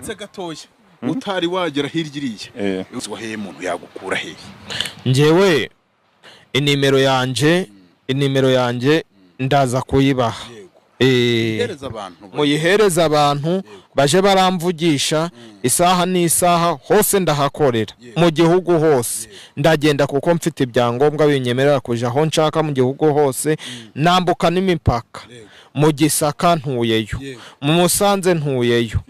uretse gatoya utari wagera hirya iriya waheye umuntu yagukura hehe? Njyewe inimero yanje ndaza kuyibaha muyihereza abantu baje baramvugisha isaha n'isaha hose ndahakorera mu gihugu hose ndagenda kuko mfite ibyangombwa binyemerera kuja aho nshaka mu gihugu hose nambuka n'imipaka mu Gisaka ntuyeyo mu Musanze ntuyeyo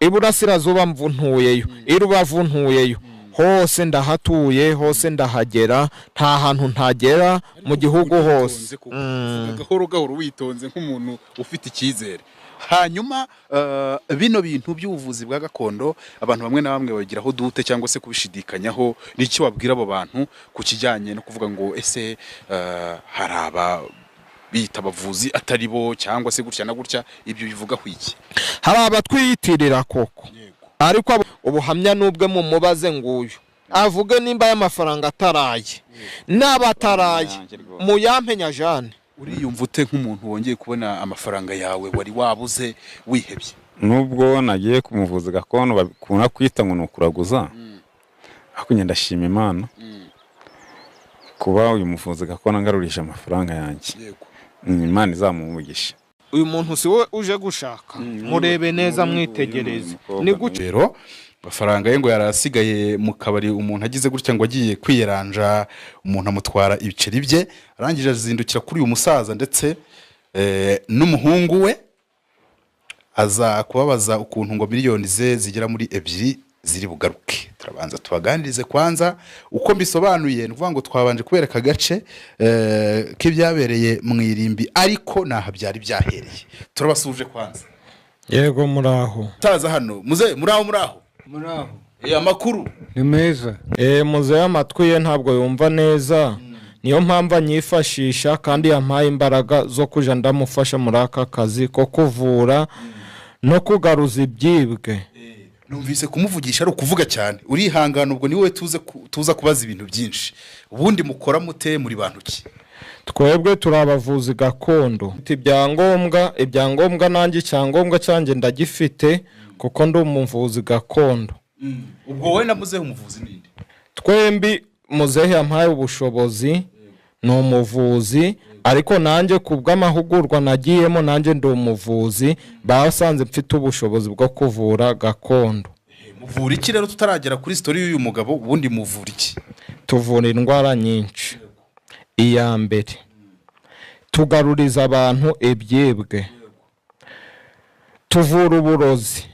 Iburasirazuba ntuyeyo Irubavu ntuyeyo hose ndahatuye hose ndahagera nta hantu ntagera mu gihugu hose gahoro witonze nk'umuntu ufite icyizere. Hanyuma bino bintu by'ubuvuzi bwa gakondo abantu bamwe na bamwe bagiraho dute cyangwa se kubishidikanyaho, n'iki wabwira abo bantu ku kijyanye no kuvuga ngo ese haraba bita abavuzi atari bo cyangwa se gutya na gutya, ibyo bivuga kwiki? Hari abatwiyitirira koko ariko ubuhamya nubwe mu mubaze nguyu avuge nimba y'amafaranga ataraye n'abataraye mu yampenya Jane. Uriyumva ute nk'umuntu wongeye kubona amafaranga yawe wari wabuze wihebye? Nubwo nagiye kumuvuza gakondo bakuna kwita ngo nukuraguza ako ndashima Imana kuba uyu muvuzi gakondo ngarurisha amafaranga yanjye. Imana izamumugisha. Uyu muntu siwe uje gushaka murebe neza mwitegereze ni gucero amafaranga ye ngo yarasigaye mu kabari, umuntu agize gutya ngo agiye kwiyeranja, umuntu amutwara ibiceri bye, arangije azindukira kuri uyu musaza ndetse n'umuhungu we aza kubabaza ukuntu ngo miliyoni ze zigera muri 2 ziri bugaruke. Turabanza tubaganirize kwanza uko mbisobanuye, nuvuga ngo twabanje kubereka gace k'ibyabereye mu irimbi ariko naha byari byahereye. Turabasuje kwanza. Yego muraho. Taza hano muze muraho. Amakuru ni meza. Muze amatwi ye ntabwo yumva neza, niyo mpamvu nyifashisha kandi yampaye imbaraga zo kuja ndamufasha muri aka kazi ko kuvura no kugaruza ibyibwe. Numvise kumuvugisha ari ukuvuga cyane, urihangana ubwo niwe tuza kubaza ibintu byinshi. Ubundi mukora mute muri bantu ki? Twebwe turabavuzi gakondo. Ibyangombwa nanjye cyangombwa cyanjye ndagifite kuko ndi umuvuzi gakondo. Ubwo wowe na muzehe umuvuzi ninde? Twembi muzehe yampaye ubushobozi no umuvuzi, ariko nanjye kubw'amahugurwa nagiyemo nanjye ndi umuvuzi basanze mfite ubushobozi bwo kuvura gakondo. Muvura iki rero tutaragera kuri story y'uyu mugabo? Ubundi muvura iki? Tuvura indwara nyinshi. Iya mbere tugaruriza abantu ibyibwe. Tuvura uburozi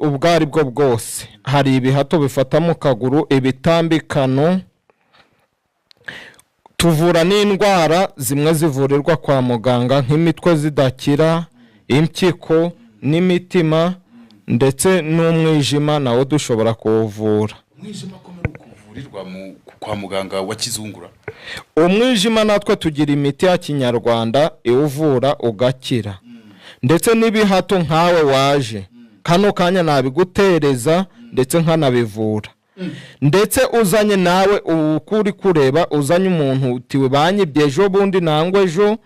ubwo ari bwo bwose. Hari ibihato bifata mu kaguru, ibitambikano. Tuvura n'indwara zimwe zivurirwa kwa muganga nk'imitwe zidakira, impyiko n'imitima ndetse n'umwijima nawo dushobora kuwuvura. Umwijima komera kuvurirwa kwa muganga wa kizungura? Umwijima natwe tugira imiti ya kinyarwanda iwuvura ugakira. Ndetse n'ibihato nkawe waje kano kanya nabigutereza ndetse nkanabivura. Ndetse uzanye nawe ukuri kureba uzanye umuntu utiwe banyibyejo bundi nangwe ejo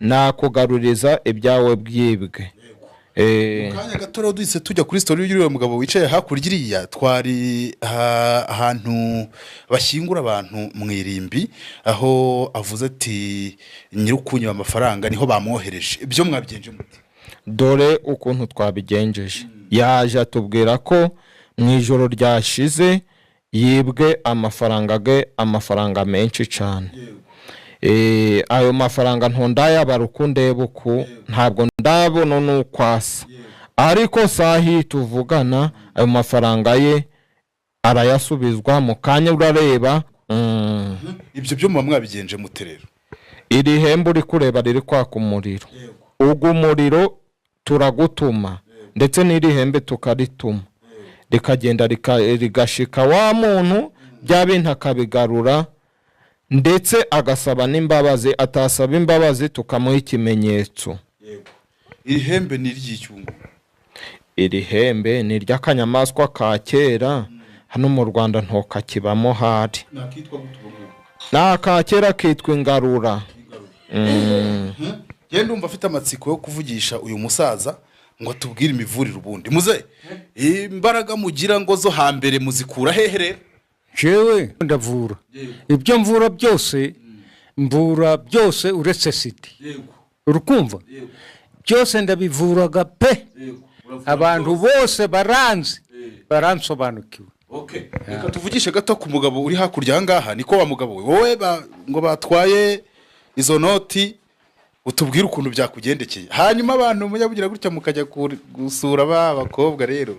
nakugaruriza ibyawe byibwe. Kanya gatoro duhise tujya kuri story y'uriwe mugabo wicaye hakurya iriya, twari ahantu bashyingura abantu mu irimbi, aho avuze ati nyirukunywa amafaranga niho bamwohereje. Ibyo mwabigenje muti? Dore ukuntu twabigenjeje. Yaje atubwira ko mu ijoro ryashize yibwe amafaranga menshi cyane. Ayo mafaranga ntondayabara uko ndeba uku, ntabwo ndabona n'ukwasa, ariko sahi tuvugana ayo mafaranga ye arayasubizwa mu kanya urareba. Ibyo byo mwabigenje mute rero? Iri hembe uri kureba riri kwaka umuriro, ubwo umuriro turagutuma ndetse n'iri hembe tukarituma rikagenda rigashika wa muntu bya bintu akabigarura, ndetse agasaba n'imbabazi. Atasaba imbabazi tukamuha ikimenyetso. Iri hembe ni ry'icyungu? Iri hembe ni ry'akanyamaswa ka kera hano mu Rwanda ntokakibamo hari. Nakakera kitwa ingarura. Ndumva afite amatsiko yo kuvugisha uyu musaza ngo tubwire imivurire ubundi muze imbaraga mugira ngo zo hambere muzikura hehe rero jewe ndavura ibyo mvura byose mvura byose uretse sida urukumva byose ndabivuraga pe abantu bose baransobanukiwe. Reka tuvugishe gato ku mugabo uri hakurya ahangaha niko wa mugabo we wowe ngo batwaye izo noti utubwire ukuntu byakugendekeye hanyuma abantu munyabugira gutya mukajya gusura abakobwa rero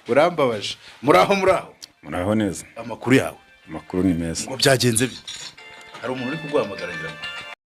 urambabaje muraho neza amakuru yawe amakuru ni meza ngo byagenze bite hari umuntu uri kuguhamagara ngira ngo